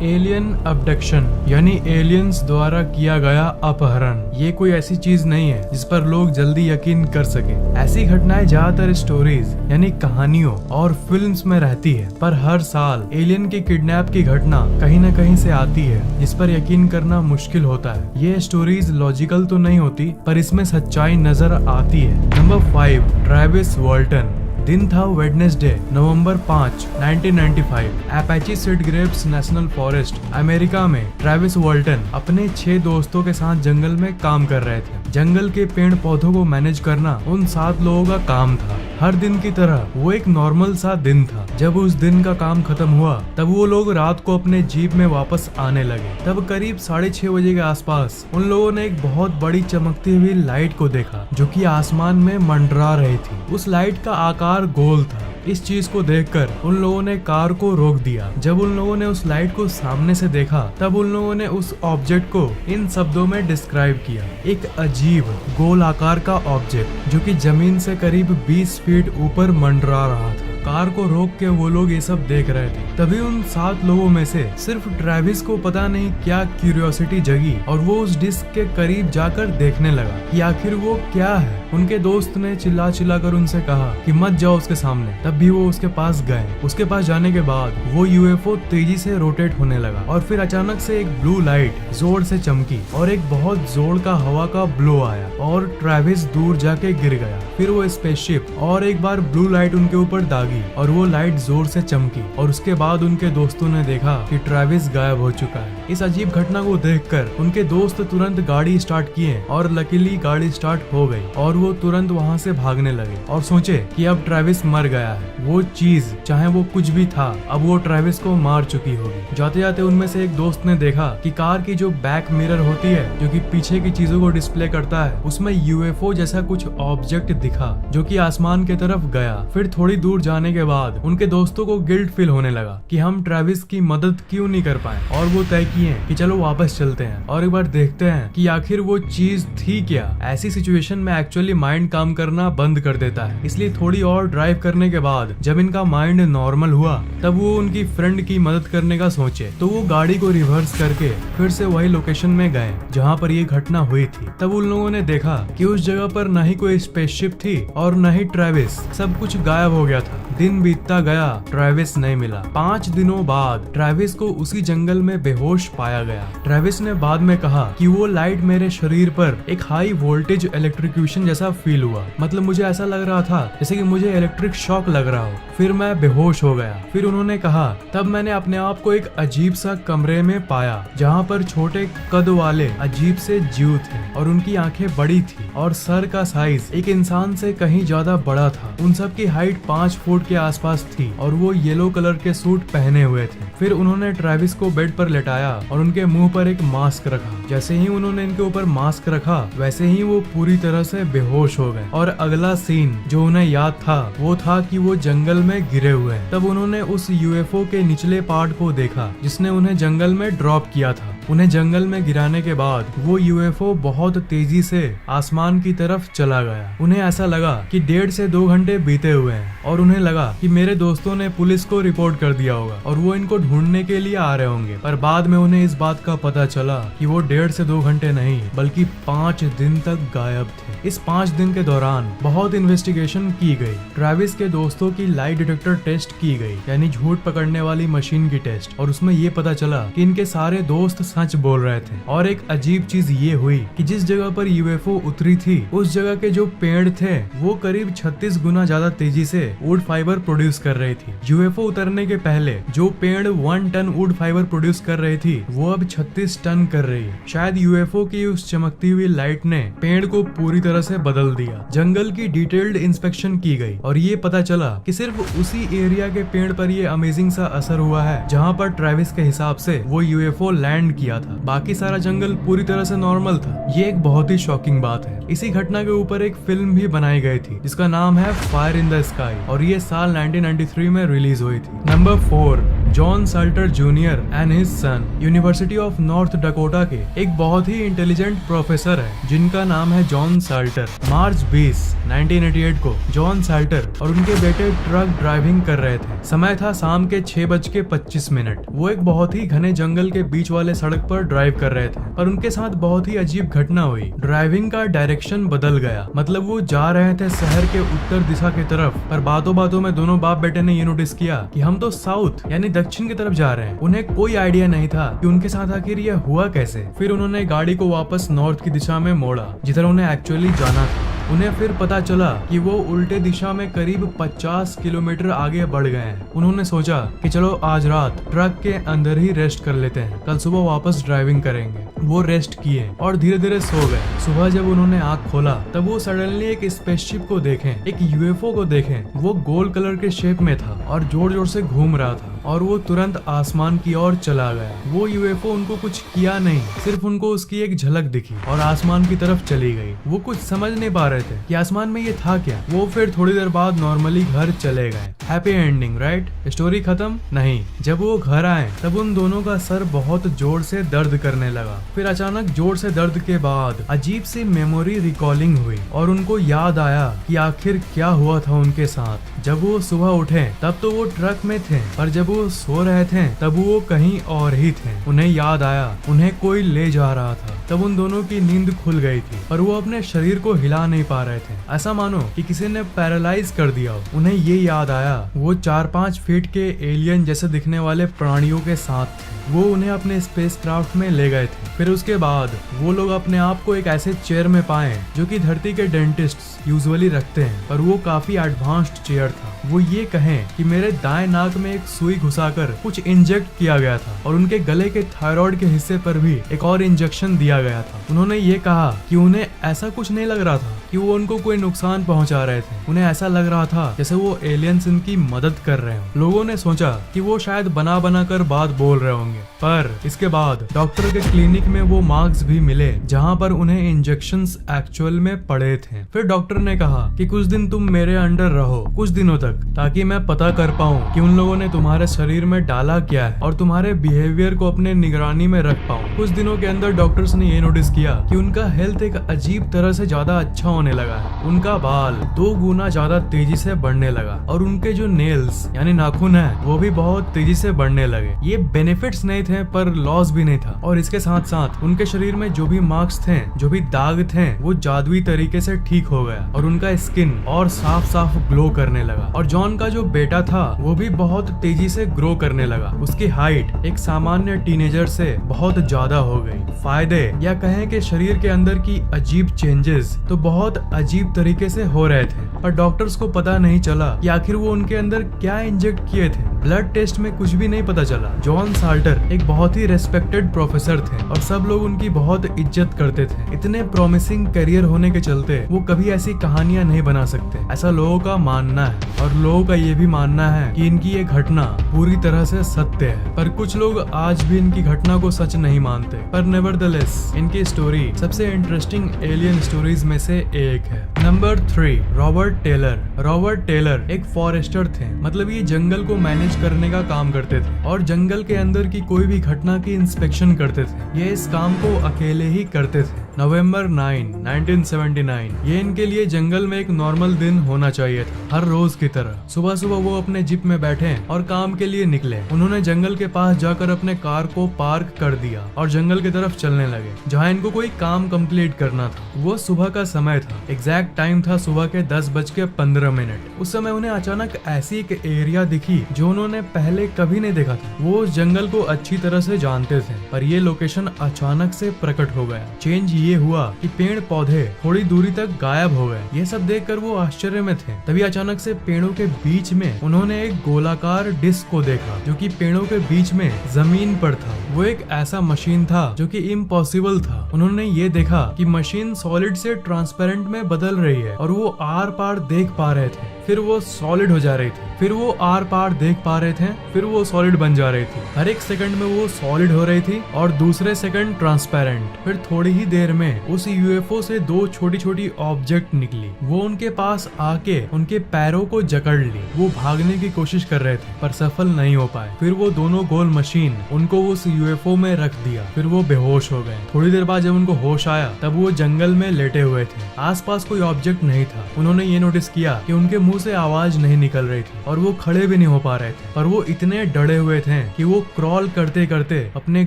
Alien abduction यानी aliens द्वारा किया गया अपहरण ये कोई ऐसी चीज नहीं है जिस पर लोग जल्दी यकीन कर सके। ऐसी घटनाएं ज्यादातर स्टोरीज यानी कहानियों और फिल्म्स में रहती है, पर हर साल एलियन की किडनैप की घटना कहीं न कहीं से आती है जिस पर यकीन करना मुश्किल होता है। ये स्टोरीज लॉजिकल तो नहीं होती, पर इसमें सच्चाई नजर आती है। Number 5, Travis Walton. दिन था वेडनेसडे, नवंबर 5, 1995। Apache seed grapes national forest America में ट्रेविस वाल्टन अपने 6 दोस्तों के साथ जंगल में काम कर रहे थे। जंगल के पेड़ पौधों को मैनेज करना उन 7 लोगों का काम था। हर दिन की तरह वो एक नॉर्मल सा दिन था। जब उस दिन का काम खत्म हुआ तब वो लोग रात को अपने जीप में वापस आने लगे। तब करीब 6:30 बजे के आसपास उन लोगों ने एक बहुत बड़ी चमकती हुई लाइट को देखा जो कि आसमान में मंडरा रही थी। उस लाइट का आकार गोल था। इस चीज को देखकर उन लोगों ने कार को रोक दिया। जब उन लोगों ने उस लाइट को सामने से देखा तब उन लोगों ने उस ऑब्जेक्ट को इन शब्दों में डिस्क्राइब किया, एक अजीब गोल आकार का ऑब्जेक्ट जो कि जमीन से करीब 20 फीट ऊपर मंडरा रहा था। कार को रोक के वो लोग ये सब देख रहे थे। तभी उन 7 लोगों में से सिर्फ ट्रेविस को पता नहीं क्या क्यूरियोसिटी जगी और वो उस डिस्क के करीब जाकर देखने लगा कि आखिर वो क्या है। उनके दोस्त ने चिल्ला कर उनसे कहा कि मत जाओ उसके सामने। तब भी वो उसके पास गए। उसके पास जाने के बाद वो यूएफओ तेजी से रोटेट होने लगा और फिर अचानक से एक ब्लू लाइट जोर से चमकी और एक बहुत जोर का हवा का ब्लो आया और ट्रेविस दूर जाके गिर गया। फिर वो स्पेसशिप और एक बार ब्लू लाइट उनके ऊपर दागी और वो लाइट जोर से चमकी और उसके बाद उनके दोस्तों ने देखा कि ट्रेविस गायब हो चुका है। इस अजीब घटना को देखकर उनके दोस्त तुरंत गाड़ी स्टार्ट किए और लकीली गाड़ी स्टार्ट हो गई और वो तुरंत वहाँ से भागने लगे और सोचे कि अब ट्रेविस मर गया है। वो चीज चाहे वो कुछ भी था, अब वो ट्रेविस को मार चुकी होगी। जाते जाते उनमें से एक दोस्त ने देखा कि कार की जो बैक मिरर होती है जो कि पीछे की चीजों को डिस्प्ले करता है, उसमें यूएफओ जैसा कुछ ऑब्जेक्ट दिखा जो कि आसमान की तरफ गया। फिर थोड़ी दूर जाने के बाद उनके दोस्तों को गिल्ट फील होने लगा कि हम ट्रेविस की मदद क्यों नहीं कर पाए और वो तय किए कि चलो वापस चलते हैं और एक बार देखते हैं कि आखिर वो चीज थी क्या। ऐसी सिचुएशन में एक्चुअली माइंड काम करना बंद कर देता है, इसलिए थोड़ी और ड्राइव करने के बाद जब इनका माइंड नॉर्मल हुआ तब वो उनकी फ्रेंड की मदद करने का सोचे। तो वो गाड़ी को रिवर्स करके फिर से वही लोकेशन में गए जहाँ पर ये घटना हुई थी। तब उन लोगों ने देखा कि उस जगह पर न ही कोई स्पेसशिप थी और न ही ट्रेविस, सब कुछ गायब हो गया था। दिन बीतता गया, ट्रेविस नहीं मिला। 5 दिनों बाद ट्रेविस को उसी जंगल में बेहोश पाया गया। ट्रेविस ने बाद में कहा कि वो लाइट मेरे शरीर पर एक हाई वोल्टेज इलेक्ट्रिक्यूशन जैसा फील हुआ, मतलब मुझे ऐसा लग रहा था जैसे कि मुझे इलेक्ट्रिक शॉक लग रहा हो। फिर मैं बेहोश हो गया। फिर उन्होंने कहा तब मैंने अपने आप को एक अजीब सा कमरे में पाया जहाँ पर छोटे कद वाले अजीब से जीव थे और उनकी आंखें बड़ी थी और सर का साइज एक इंसान से कहीं ज्यादा बड़ा था। उन सब की हाइट 5 फुट के आसपास थी और वो येलो कलर के सूट पहने हुए थे। फिर उन्होंने ट्रेविस को बेड पर लेटाया और उनके मुंह पर एक मास्क रखा। जैसे ही उन्होंने इनके ऊपर मास्क रखा वैसे ही वो पूरी तरह से बेहोश हो गए और अगला सीन जो उन्हें याद था वो था कि वो जंगल में गिरे हुए हैं। तब उन्होंने उस यूएफओ के निचले पार्ट को देखा जिसने उन्हें जंगल में ड्रॉप किया था। उन्हें जंगल में गिराने के बाद वो यूएफओ बहुत तेजी से आसमान की तरफ चला गया। उन्हें ऐसा लगा कि 1.5 से 2 घंटे बीते हुए हैं और उन्हें लगा कि मेरे दोस्तों ने पुलिस को रिपोर्ट कर दिया होगा और वो इनको ढूंढने के लिए आ रहे होंगे। पर बाद में उन्हें इस बात का पता चला कि वो 1.5 से 2 घंटे नहीं बल्कि 5 दिन तक गायब थे। इस 5 दिन के दौरान बहुत इन्वेस्टिगेशन की गई। ट्रेविस के दोस्तों की लाई डिटेक्टर टेस्ट की गई, यानी झूठ पकड़ने वाली मशीन की टेस्ट, और उसमें ये पता चला कि इनके सारे दोस्त सच बोल रहे थे। और एक अजीब चीज ये हुई कि जिस जगह पर यूएफओ उतरी थी उस जगह के जो पेड़ थे वो करीब 36 गुना ज्यादा तेजी से वुड फाइबर प्रोड्यूस कर रही थी। यूएफओ उतरने के पहले जो पेड़ 1 टन वुड फाइबर प्रोड्यूस कर रही थी वो अब 36 टन कर रही है। शायद यूएफओ की उस चमकती हुई लाइट ने पेड़ को पूरी तरह से बदल दिया। जंगल की डिटेल्ड इंस्पेक्शन की गई और ये पता चला कि सिर्फ उसी एरिया के पेड़ पर ये अमेजिंग सा असर हुआ है जहाँ पर ट्रेविस के हिसाब से वो यूएफओ लैंड किया था। बाकी सारा जंगल पूरी तरह से नॉर्मल था। ये एक बहुत ही शॉकिंग बात है। इसी घटना के ऊपर एक फिल्म भी बनाई गई थी जिसका नाम है फायर इन द स्काई और ये साल 1993 में रिलीज हुई थी। Number 4, John Salter junior and his son University of North Dakota के एक बहुत ही इंटेलिजेंट प्रोफेसर है जिनका नाम है जॉन साल्टर। मार्च 20, 1988 को जॉन साल्टर और उनके बेटे ट्रक ड्राइविंग कर रहे थे। समय था शाम के 6:25। वो एक बहुत ही घने जंगल के बीच वाले सड़क पर ड्राइव कर रहे थे, पर उनके साथ बहुत ही अजीब घटना हुई। ड्राइविंग का डायरेक्शन बदल गया। मतलब वो जा रहे थे शहर के उत्तर दिशा की तरफ, पर बातों बातों में दोनों बाप बेटे ने ये नोटिस किया कि हम तो साउथ यानी दक्षिण की तरफ जा रहे हैं। उन्हें कोई आइडिया नहीं था कि उनके साथ आखिर ये हुआ कैसे। फिर उन्होंने गाड़ी को वापस नॉर्थ की दिशा में मोड़ा जिधर उन्हें एक्चुअली जाना था। उन्हें फिर पता चला कि वो उल्टे दिशा में करीब 50 किलोमीटर आगे बढ़ गए हैं। उन्होंने सोचा कि चलो आज रात ट्रक के अंदर ही रेस्ट कर लेते हैं, कल सुबह वापस ड्राइविंग करेंगे। वो रेस्ट किए और धीरे धीरे सो गए। सुबह जब उन्होंने आँख खोला तब वो सडनली एक स्पेसशिप को देखें, एक यूएफओ को देखें। वो गोल्ड कलर के शेप में था और जोर जोर से घूम रहा था और वो तुरंत आसमान की ओर चला गया। वो यूएफओ उनको कुछ किया नहीं, सिर्फ उनको उसकी एक झलक दिखी और आसमान की तरफ चली गई। वो कुछ समझ नहीं पा रहे थे कि आसमान में ये था क्या। वो फिर थोड़ी देर बाद नॉर्मली घर चले गए। Happy ending, right? स्टोरी खत्म? नहीं। जब वो घर आए तब उन दोनों का सर बहुत जोर से दर्द करने लगा। फिर अचानक जोर से दर्द के बाद अजीब सी मेमोरी रिकॉलिंग हुई और उनको याद आया कि आखिर क्या हुआ था उनके साथ। जब वो सुबह उठे तब तो वो ट्रक में थे, पर जब वो सो रहे थे तब वो कहीं और ही थे। उन्हें याद आया उन्हें कोई ले जा रहा था। तब उन दोनों की नींद खुल गई थी, पर वो अपने शरीर को हिला नहीं पा रहे थे। ऐसा मानो कि किसी ने पैरालाइज कर दिया हो। उन्हें ये याद आया वो 4-5 फीट के एलियन जैसे दिखने वाले प्राणियों के साथ थे। वो उन्हें अपने स्पेसक्राफ्ट में ले गए थे। फिर उसके बाद वो लोग अपने आप को एक ऐसे चेयर में पाए जो कि धरती के डेंटिस्ट यूजुअली रखते हैं, पर वो काफी एडवांस्ड चेयर था। वो ये कहें कि मेरे दाएं नाक में एक सुई घुसाकर कुछ इंजेक्ट किया गया था और उनके गले के थायराइड के हिस्से पर भी एक और इंजेक्शन दिया गया था। उन्होंने ये कहा कि उन्हें ऐसा कुछ नहीं लग रहा था कि वो उनको कोई नुकसान पहुंचा रहे थे। उन्हें ऐसा लग रहा था जैसे वो एलियंस इनकी मदद कर रहे हो। लोगों ने सोचा कि वो शायद बना बना कर बात बोल रहे होंगे, पर इसके बाद डॉक्टर के क्लिनिक में वो मार्क्स भी मिले जहाँ पर उन्हें इंजेक्शंस एक्चुअल में पड़े थे। फिर डॉक्टर ने कहा कि कुछ दिन तुम मेरे अंडर रहो, कुछ दिनों तक, ताकि मैं पता कर पाऊं कि उन लोगों ने तुम्हारे शरीर में डाला क्या है और तुम्हारे बिहेवियर को अपने निगरानी में रख पाऊं। कुछ दिनों के अंदर डॉक्टर्स ने ये नोटिस किया कि उनका हेल्थ एक अजीब तरह से ज्यादा अच्छा होने लगा है। उनका बाल 2 गुना ज्यादा तेजी से बढ़ने लगा और उनके जो नेल्स यानी नाखून है वो भी बहुत तेजी से बढ़ने लगे। ये बेनिफिट्स नहीं थे पर लॉस भी नहीं था। और इसके साथ साथ उनके शरीर में जो भी मार्क्स थे, जो भी दाग थे, वो जादुई तरीके से ठीक हो गया और उनका स्किन और साफ साफ ग्लो करने लगा। और जॉन का जो बेटा था वो भी बहुत तेजी से ग्रो करने लगा। उसकी हाइट एक सामान्य टीनेजर से बहुत ज्यादा हो गई। फायदे या कहें कि शरीर के अंदर की अजीब चेंजेस तो बहुत अजीब तरीके से हो रहे थे, पर डॉक्टर्स को पता नहीं चला कि आखिर वो उनके अंदर क्या इंजेक्ट किए थे। ब्लड टेस्ट में कुछ भी नहीं पता चला। जॉन साल्टर एक बहुत ही रेस्पेक्टेड प्रोफेसर थे और सब लोग उनकी बहुत इज्जत करते थे। इतने प्रॉमिसिंग करियर होने के चलते वो कभी ऐसी कहानियां नहीं बना सकते, ऐसा लोगों का मानना है। और लोगों का ये भी मानना है कि इनकी ये घटना पूरी तरह से सत्य है, पर कुछ लोग आज भी इनकी घटना को सच नहीं मानते। पर नेवरदलेस इनकी स्टोरी सबसे इंटरेस्टिंग एलियन स्टोरीज में से एक है। Number 3, Robert Taylor. Robert Taylor एक फॉरेस्टर थे, मतलब ये जंगल को मैनेज करने का काम करते थे और जंगल के अंदर की कोई भी घटना की इंस्पेक्शन करते थे। ये इस काम को अकेले ही करते थे। नवंबर 9, 1979 ये इनके लिए जंगल में एक नॉर्मल दिन होना चाहिए था, हर रोज की तरह। सुबह सुबह वो अपने जीप में बैठे और काम के लिए निकले। उन्होंने जंगल के पास जाकर अपने कार को पार्क कर दिया और जंगल की तरफ चलने लगे जहाँ इनको कोई काम कंप्लीट करना था। वो सुबह का समय था, एग्जैक्ट टाइम था सुबह के 10:15। उस समय उन्हें अचानक ऐसी एक एरिया दिखी जो उन्होंने पहले कभी नहीं देखा था। वो उस जंगल को अच्छी तरह से जानते थे, पर ये लोकेशन अचानक से प्रकट हो गया। चेंज ये हुआ कि पेड़ पौधे थोड़ी दूरी तक गायब हो गए। ये सब देखकर वो आश्चर्य में थे। तभी अचानक से पेड़ों के बीच में उन्होंने एक गोलाकार डिस्क को देखा जो कि पेड़ों के बीच में जमीन पर था। वो एक ऐसा मशीन था जो कि इम्पॉसिबल था। उन्होंने ये देखा कि मशीन सॉलिड से ट्रांसपेरेंट में बदल रही है और वो आर पार देख पा रहे थे। फिर वो सॉलिड हो जा रही थी, फिर वो आर पार देख पा रहे थे, फिर वो सॉलिड बन जा रही थी। हर एक सेकंड में वो सॉलिड हो रही थी और दूसरे सेकंड ट्रांसपेरेंट। फिर थोड़ी ही देर में उस यूएफओ से 2 छोटी छोटी ऑब्जेक्ट निकली। वो उनके पास आके उनके पैरों को जकड़ ली। वो भागने की कोशिश कर रहे थे पर सफल नहीं हो पाए। फिर वो दोनों गोल मशीन उनको उस यूएफओ में रख दिया। फिर वो बेहोश हो गए। थोड़ी देर बाद जब उनको होश आया तब वो जंगल में लेटे हुए थे। आसपास कोई ऑब्जेक्ट नहीं था। उन्होंने ये नोटिस किया कि उनके मुंह से आवाज नहीं निकल रही थी और वो खड़े भी नहीं हो पा रहे थे। पर वो इतने डरे हुए थे कि वो क्रॉल करते करते अपने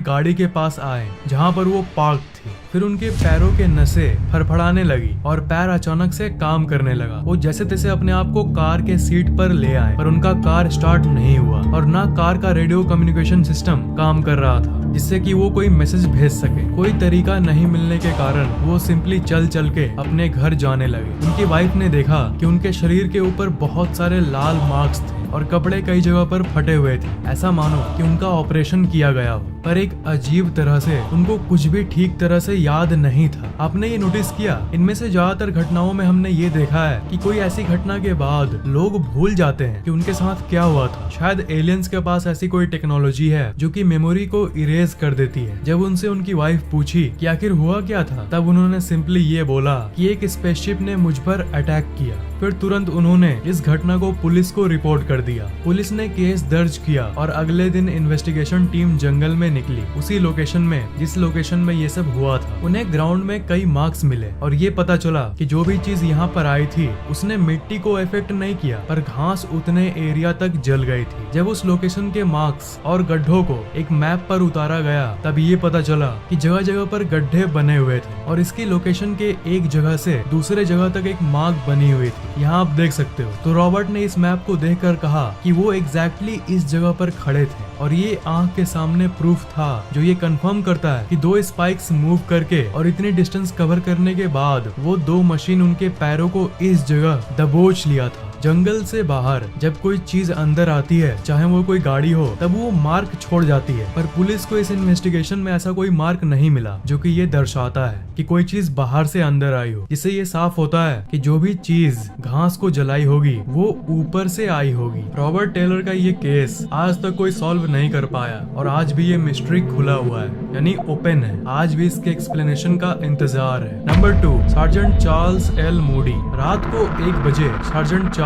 गाड़ी के पास आए जहाँ पर वो पार्क थी। फिर उनके पैरों के नसें फड़फड़ाने लगी और पैर अचानक से काम करने लगा। वो जैसे तैसे अपने आप को कार के सीट पर ले आए पर उनका कार स्टार्ट नहीं हुआ और ना कार का रेडियो कम्युनिकेशन सिस्टम काम कर रहा था जिससे कि वो कोई मैसेज भेज सके। कोई तरीका नहीं मिलने के कारण वो सिंपली चल चल के अपने घर जाने लगे। उनकी वाइफ ने देखा कि उनके शरीर के ऊपर बहुत सारे लाल मार्क्स थे और कपड़े कई जगह पर फटे हुए थे, ऐसा मानो कि उनका ऑपरेशन किया गया हो। पर एक अजीब तरह से उनको कुछ भी ठीक तरह से याद नहीं था। आपने ये नोटिस किया, इनमें से ज्यादातर घटनाओं में हमने ये देखा है कि कोई ऐसी घटना के बाद लोग भूल जाते हैं कि उनके साथ क्या हुआ था। शायद एलियंस के पास ऐसी कोई टेक्नोलॉजी है जो कि मेमोरी को इरेज कर देती है। जब उनसे उनकी वाइफ पूछी कि आखिर हुआ क्या था, तब उन्होंने सिंपली ये बोला कि एक स्पेसशिप ने मुझ पर अटैक किया। फिर तुरंत उन्होंने इस घटना को पुलिस को रिपोर्ट कर दिया। पुलिस ने केस दर्ज किया और अगले दिन इन्वेस्टिगेशन टीम जंगल में निकली, उसी लोकेशन में जिस लोकेशन में ये सब हुआ था। उन्हें ग्राउंड में कई मार्क्स मिले और ये पता चला कि जो भी चीज यहाँ पर आई थी उसने मिट्टी को इफेक्ट नहीं किया पर घास उतने एरिया तक जल गई थी। जब उस लोकेशन के मार्क्स और गड्ढों को एक मैप पर उतारा गया तब ये पता चला कि जगह जगह पर गड्ढे बने हुए थे और इसकी लोकेशन के एक जगह से दूसरे जगह तक एक मार्क बनी हुई थी। यहाँ आप देख सकते हो। तो रॉबर्ट ने इस मैप को देखकर कहा कि वो एग्जैक्टली इस जगह पर खड़े थे और ये आंख के सामने प्रूफ था जो ये कंफर्म करता है कि 2 स्पाइक्स मूव करके और इतनी डिस्टेंस कवर करने के बाद वो 2 मशीन उनके पैरों को इस जगह दबोच लिया था। जंगल से बाहर जब कोई चीज अंदर आती है, चाहे वो कोई गाड़ी हो, तब वो मार्क छोड़ जाती है। पर पुलिस को इस इन्वेस्टिगेशन में ऐसा कोई मार्क नहीं मिला जो कि ये दर्शाता है कि कोई चीज बाहर से अंदर आई हो, जिससे ये साफ होता है कि जो भी चीज घास को जलाई होगी वो ऊपर से आई होगी। रॉबर्ट टेलर का ये केस आज तक कोई सॉल्व नहीं कर पाया और आज भी ये मिस्ट्री खुला हुआ है, यानी ओपन है। आज भी इसके एक्सप्लेनेशन का इंतजार है। Number 2, sergeant Charles L Moody. रात को 1 बजे सार्जेंट चार्ल्स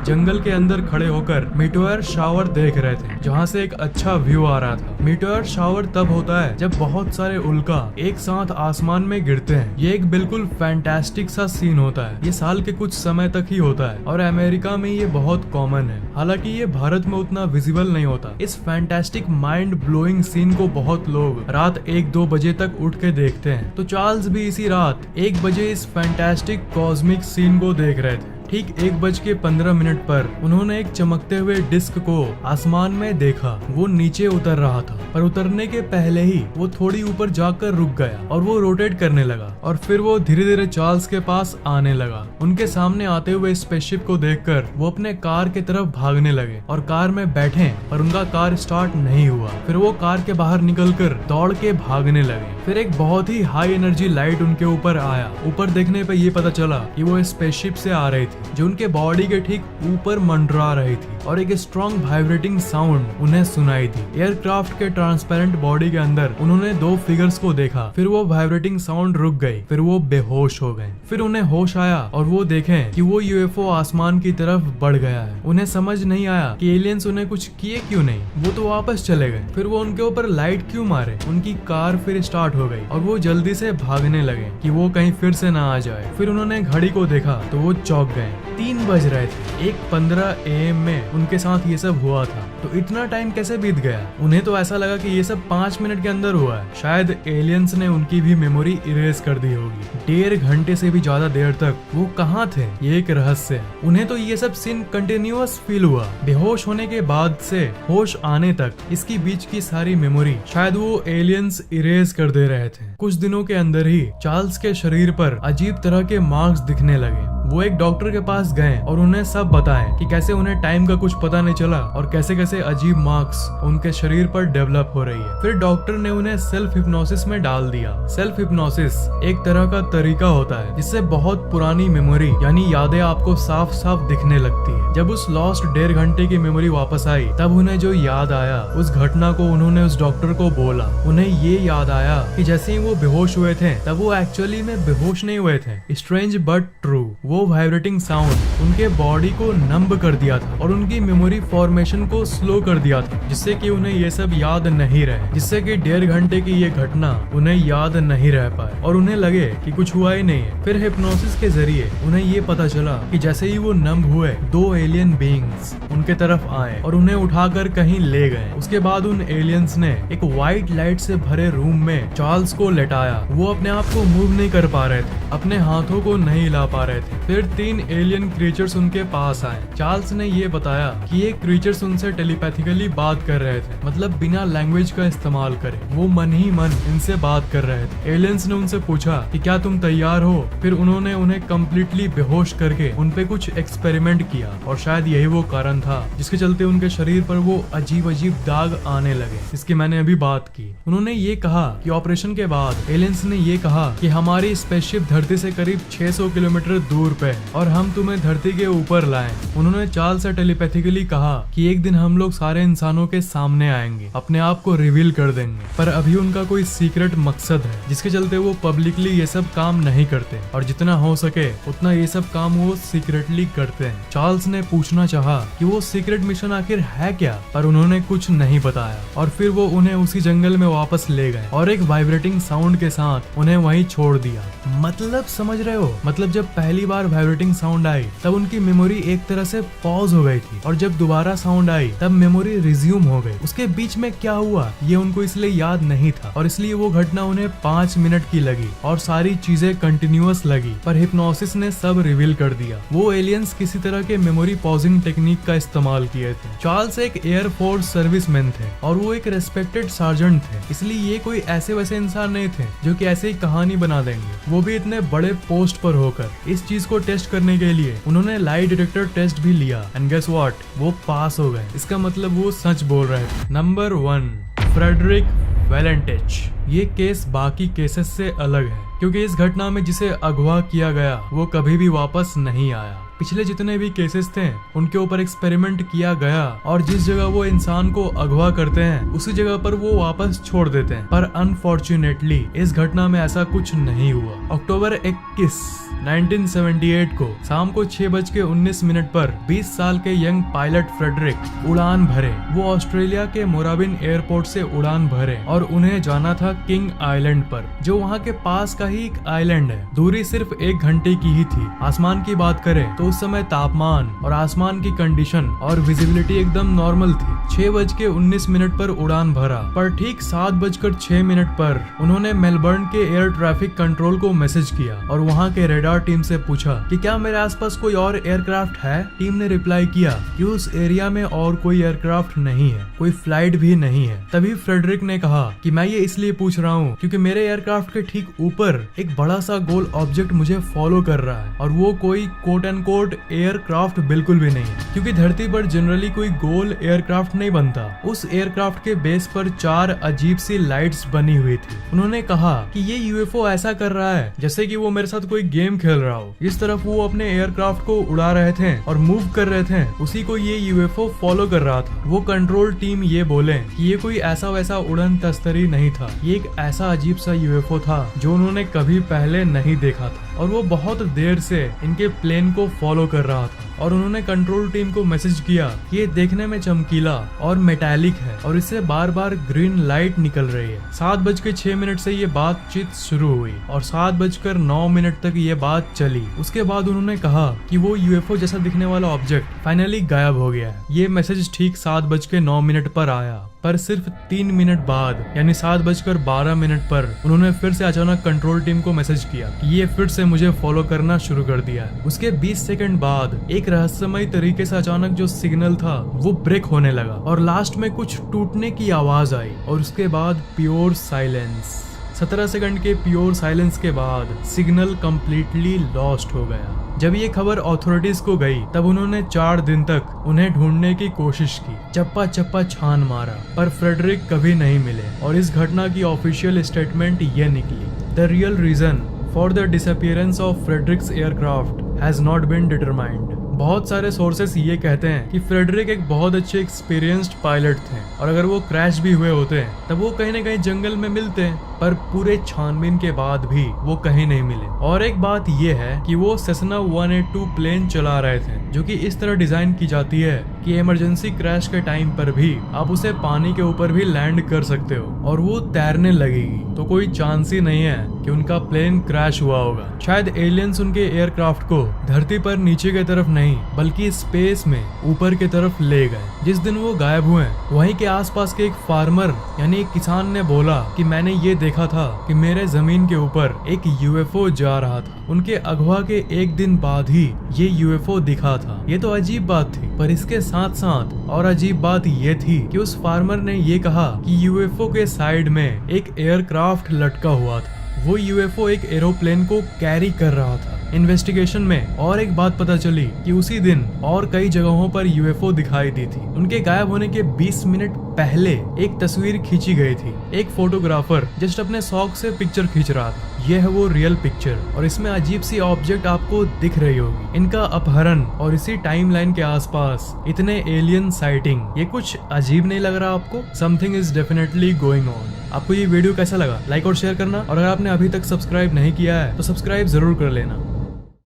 जंगल के अंदर खड़े होकर मीटोयर शावर देख रहे थे जहाँ से एक अच्छा व्यू आ रहा था। मीटोयर शावर तब होता है जब बहुत सारे उल्का एक साथ आसमान में गिरते हैं। ये एक बिल्कुल फैंटास्टिक सा सीन होता है। ये साल के कुछ समय तक ही होता है और अमेरिका में ये बहुत कॉमन है, हालांकि ये भारत में उतना विजिबल नहीं होता। इस फैंटास्टिक माइंड ब्लोइंग सीन को बहुत लोग रात 1-2 बजे तक उठ के देखते हैं। तो चार्ल्स भी इसी रात 1 बजे इस फैंटास्टिक कॉस्मिक सीन को देख रहे थे। ठीक 1:15 पर उन्होंने एक चमकते हुए डिस्क को आसमान में देखा। वो नीचे उतर रहा था पर उतरने के पहले ही वो थोड़ी ऊपर जाकर रुक गया और वो रोटेट करने लगा और फिर वो धीरे धीरे चार्ल्स के पास आने लगा। उनके सामने आते हुए स्पेसशिप को देखकर वो अपने कार की तरफ भागने लगे और कार में बैठे पर उनका कार स्टार्ट नहीं हुआ। फिर वो कार के बाहर निकलकर दौड़ के भागने लगे। फिर एक बहुत ही हाई एनर्जी लाइट उनके ऊपर आया। ऊपर देखने पे ये पता चला कि वो स्पेसशिप से आ रही थी जो उनके बॉडी के ठीक ऊपर मंडरा रही थी और एक स्ट्रॉन्ग वाइब्रेटिंग साउंड उन्हें सुनाई दी। एयरक्राफ्ट के ट्रांसपेरेंट बॉडी के अंदर उन्होंने 2 फिगर्स को देखा। फिर वो वाइब्रेटिंग साउंड रुक गई। फिर वो बेहोश हो गए। फिर उन्हें होश आया और वो देखें कि वो यूएफओ आसमान की तरफ बढ़ गया है। उन्हें समझ नहीं आया कि एलियंस उन्हें कुछ किए क्यों नहीं, वो तो वापस चले गए। फिर वो उनके ऊपर लाइट क्यों मारे। उनकी कार फिर स्टार्ट हो गई और वो जल्दी से भागने लगे कि वो कहीं फिर से ना आ जाए। फिर उन्होंने घड़ी को देखा तो वो चौंक गए। 3 बज रहे थे। 1:15 AM में उनके साथ ये सब हुआ था। तो इतना टाइम कैसे बीत गया? उन्हें तो ऐसा लगा कि ये सब 5 मिनट के अंदर हुआ है। शायद एलियंस ने उनकी भी मेमोरी इरेज कर दी होगी। 1.5 घंटे से भी ज्यादा देर तक वो कहाँ थे, ये एक रहस्य है। उन्हें तो ये सब सीन कंटिन्यूअस फील हुआ। बेहोश होने के बाद से होश आने तक इसकी बीच की सारी मेमोरी शायद वो एलियंस इरेज कर दे रहे थे। कुछ दिनों के अंदर ही चार्ल्स के शरीर पर अजीब तरह के मार्क्स दिखने लगे। वो एक डॉक्टर के पास गए और उन्हें सब बताएं कि कैसे उन्हें टाइम का कुछ पता नहीं चला और कैसे कैसे अजीब मार्क्स उनके शरीर पर डेवलप हो रही है। फिर डॉक्टर ने उन्हें सेल्फ हिप्नोसिस में डाल दिया। सेल्फ हिप्नोसिस एक तरह का तरीका होता है जिससे बहुत पुरानी मेमोरी यानी यादें आपको साफ साफ दिखने लगती है। जब उस लॉस्ट 1.5 घंटे की मेमोरी वापस आई तब उन्हें जो याद आया उस घटना को उन्होंने उस डॉक्टर को बोला। उन्हें ये याद आया कि जैसे ही वो बेहोश हुए थे तब वो एक्चुअली में बेहोश नहीं हुए थे। स्ट्रेंज बट ट्रू, वो वाइब्रेटिंग साउंड उनके बॉडी को नंब कर दिया था और उनकी मेमोरी फॉर्मेशन को स्लो कर दिया था, जिससे कि उन्हें ये सब याद नहीं रहे, जिससे कि 1.5 घंटे की ये घटना उन्हें याद नहीं रह पाए और उन्हें लगे कि कुछ हुआ ही नहीं है। फिर हिप्नोसिस के जरिए उन्हें ये पता चला कि जैसे ही वो नंब हुए 2 एलियन बीइंग्स उनके तरफ आए और उन्हें उठाकर कहीं ले गए। उसके बाद उन एलियंस ने एक व्हाइट लाइट से भरे रूम में चार्ल्स को लेटाया। वो अपने आप को मूव नहीं कर पा रहे थे, अपने हाथों को नहीं हिला पा रहे थे। फिर 3 एलियन क्रीचर्स उनके पास आए। चार्ल्स ने ये बताया कि ये क्रीचर्स उनसे टेलीपैथिकली बात कर रहे थे, मतलब बिना लैंग्वेज का इस्तेमाल करे। वो मन ही मन इनसे बात कर रहे थे। एलियंस ने उनसे पूछा कि क्या तुम तैयार हो। फिर उन्होंने उन्हें कम्प्लीटली बेहोश करके उनपे कुछ एक्सपेरिमेंट किया और शायद यही वो कारण था जिसके चलते उनके शरीर पर वो अजीब अजीब दाग आने लगे, जिसकी मैंने अभी बात की। उन्होंने ये कहा कि ऑपरेशन के बाद एलियंस ने ये कहा कि हमारी स्पेसशिप धरती से करीब 600 किलोमीटर दूर पे है और हम तुम्हें धरती के ऊपर लाएं। उन्होंने चार्ल्स से टेलीपैथिकली कहा कि एक दिन हम लोग सारे इंसानों के सामने आएंगे, अपने आप को रिवील कर देंगे, पर अभी उनका कोई सीक्रेट मकसद है जिसके चलते वो पब्लिकली ये सब काम नहीं करते और जितना हो सके उतना ये सब काम वो सीक्रेटली करते हैं। चार्ल्स ने पूछना चाहा कि वो सीक्रेट मिशन आखिर है क्या, पर उन्होंने कुछ नहीं बताया और फिर वो उन्हें उसी जंगल में वापस ले गए और एक वाइब्रेटिंग साउंड के साथ उन्हें वहीं छोड़ दिया। मतलब समझ रहे हो, मतलब जब पहली बार वाइब्रेटिंग साउंड आई तब उनकी मेमोरी एक तरह से पॉज हो गई थी और जब दोबारा साउंड आई तब मेमोरी रिज्यूम हो गई। उसके बीच में क्या हुआ ये उनको इसलिए याद नहीं था और इसलिए वो घटना उन्हें 5 मिनट की लगी और सारी चीजें कंटिन्यूअस लगी, पर हिप्नोसिस ने सब रिवील कर दिया। वो एलियंस किसी तरह के मेमोरी पॉजिंग टेक्निक का इस्तेमाल किए थे। चार्ल्स एक एयर फोर्स सर्विसमैन थे और वो एक रेस्पेक्टेड सार्जेंट थे, इसलिए ये कोई ऐसे वैसे इंसान नहीं थे जो कि ऐसे ही कहानी बना देंगे, वो भी इतने बड़े पोस्ट पर होकर। इस चीज को टेस्ट करने के लिए उन्होंने लाई डिटेक्टर टेस्ट भी लिया एंड गेस व्हाट, वो पास हो गए। इसका मतलब वो सच बोल रहे थे। Number 1, Frederick Valentich. ये केस बाकी केसेस से अलग है क्योंकि इस घटना में जिसे अगवा किया गया वो कभी भी वापस नहीं आया। पिछले जितने भी केसेस थे उनके ऊपर एक्सपेरिमेंट किया गया और जिस जगह वो इंसान को अगवा करते हैं उसी जगह पर वो वापस छोड़ देते हैं, पर अनफॉर्चुनेटली इस घटना में ऐसा कुछ नहीं हुआ। अक्टूबर 21, 1978 को शाम को 6:19 पर 20 साल के यंग पायलट फ्रेडरिक उड़ान भरे। वो ऑस्ट्रेलिया के मोराबिन एयरपोर्ट से उड़ान भरे और उन्हें जाना था किंग आइलैंड पर, जो वहाँ के पास का ही एक आइलैंड है। दूरी सिर्फ 1 घंटे की ही थी। आसमान की बात करें तो उस समय तापमान और आसमान की कंडीशन और विजिबिलिटी एकदम नॉर्मल थी। 6:19 पर उड़ान भरा, पर ठीक 7:06 पर उन्होंने मेलबर्न के एयर ट्रैफिक कंट्रोल को मैसेज किया और वहाँ के रेडार टीम से पूछा कि क्या मेरे आसपास कोई और एयरक्राफ्ट है। टीम ने रिप्लाई किया कि उस एरिया में और कोई एयरक्राफ्ट नहीं है, कोई फ्लाइट भी नहीं है। तभी फ्रेडरिक ने कहा कि मैं ये इसलिए पूछ रहा हूँ क्योंकि मेरे एयरक्राफ्ट के ठीक ऊपर एक बड़ा सा गोल ऑब्जेक्ट मुझे फॉलो कर रहा है और वो कोई कोट एंड कोट एयरक्राफ्ट बिल्कुल भी नहीं है, क्योंकि धरती पर जनरली कोई गोल एयरक्राफ्ट नहीं बनता। उस एयरक्राफ्ट के बेस पर 4 अजीब सी लाइट्स बनी हुई थी। उन्होंने कहा कि ये यूएफओ ऐसा कर रहा है जैसे कि वो मेरे साथ कोई गेम खेल रहा हो। इस तरफ वो अपने एयरक्राफ्ट को उड़ा रहे थे और मूव कर रहे थे, उसी को ये यूएफओ फॉलो कर रहा था। वो कंट्रोल टीम ये बोले कि ये कोई ऐसा वैसा उड़न तस्तरी नहीं था, ये एक ऐसा अजीब सा यूएफओ था जो उन्होंने कभी पहले नहीं देखा था और वो बहुत देर से इनके प्लेन को फॉलो कर रहा था। और उन्होंने कंट्रोल टीम को मैसेज किया कि ये देखने में चमकीला और मेटालिक है और इससे बार बार ग्रीन लाइट निकल रही है। 7:06 से ये बातचीत शुरू हुई और 7:09 तक ये बात चली। उसके बाद उन्होंने कहा कि वो यूएफओ जैसा दिखने वाला ऑब्जेक्ट फाइनली गायब हो गया है। ये मैसेज ठीक 7:09 पर आया, पर सिर्फ 3 मिनट बाद यानी 7:12 पर उन्होंने फिर से अचानक कंट्रोल टीम को मैसेज किया कि ये फिर से मुझे फॉलो करना शुरू कर दिया है। उसके 20 सेकंड बाद एक रहस्यमय तरीके से अचानक जो सिग्नल था वो ब्रेक होने लगा और लास्ट में कुछ टूटने की आवाज आई और उसके बाद प्योर साइलेंस। 17 सेकंड के प्योर साइलेंस के बाद सिग्नल कंप्लीटली लॉस्ट हो गया। जब ये खबर अथॉरिटीज को गई तब उन्होंने 4 दिन तक उन्हें ढूंढने की कोशिश की, चप्पा चप्पा छान मारा, पर फ्रेडरिक कभी नहीं मिले और इस घटना की ऑफिशियल स्टेटमेंट ये निकली: the real reason for the disappearance of Frederick's aircraft has not been determined. बहुत सारे सोर्सेस ये कहते हैं कि फ्रेडरिक एक बहुत अच्छे एक्सपीरियंस्ड पायलट थे और अगर वो क्रैश भी हुए होते हैं तब वो कहीं ना कहीं जंगल में मिलते हैं, पर पूरे छानबीन के बाद भी वो कहीं नहीं मिले। और एक बात ये है कि वो सेसना 182 प्लेन चला रहे थे जो कि इस तरह डिजाइन की जाती है कि इमरजेंसी क्रैश के टाइम पर भी आप उसे पानी के ऊपर भी लैंड कर सकते हो और वो तैरने लगेगी, तो कोई चांस ही नहीं है कि उनका प्लेन क्रैश हुआ होगा। शायद एलियंस उनके एयरक्राफ्ट को धरती पर नीचे की तरफ नहीं बल्कि स्पेस में ऊपर की तरफ ले गए। जिस दिन वो गायब हुए वहीं के आसपास के एक फार्मर यानी एक किसान ने बोला कि मैंने ये देखा था कि मेरे जमीन के ऊपर एक यूएफओ जा रहा था। उनके अगवा के एक दिन बाद ही ये यूएफओ दिखा था। ये तो अजीब बात थी, पर इसके साथ साथ और अजीब बात ये थी कि उस फार्मर ने ये कहा कि यूएफओ के साइड में एक एयरक्राफ्ट लटका हुआ था। वो यूएफओ एक एरोप्लेन को कैरी कर रहा था। इन्वेस्टिगेशन में और एक बात पता चली कि उसी दिन और कई जगहों पर यूएफओ दिखाई दी थी। उनके गायब होने के 20 मिनट पहले एक तस्वीर खींची गई थी। एक फोटोग्राफर जस्ट अपने शौक से पिक्चर खींच रहा था। यह है वो रियल पिक्चर और इसमें अजीब सी ऑब्जेक्ट आपको दिख रही होगी। इनका अपहरण और इसी टाइमलाइन के आसपास इतने एलियन साइटिंग, ये कुछ अजीब नहीं लग रहा आपको? Something is definitely going on. आपको ये वीडियो कैसा लगा? लाइक और शेयर करना, और अगर आपने अभी तक सब्सक्राइब नहीं किया है तो सब्सक्राइब जरूर कर लेना।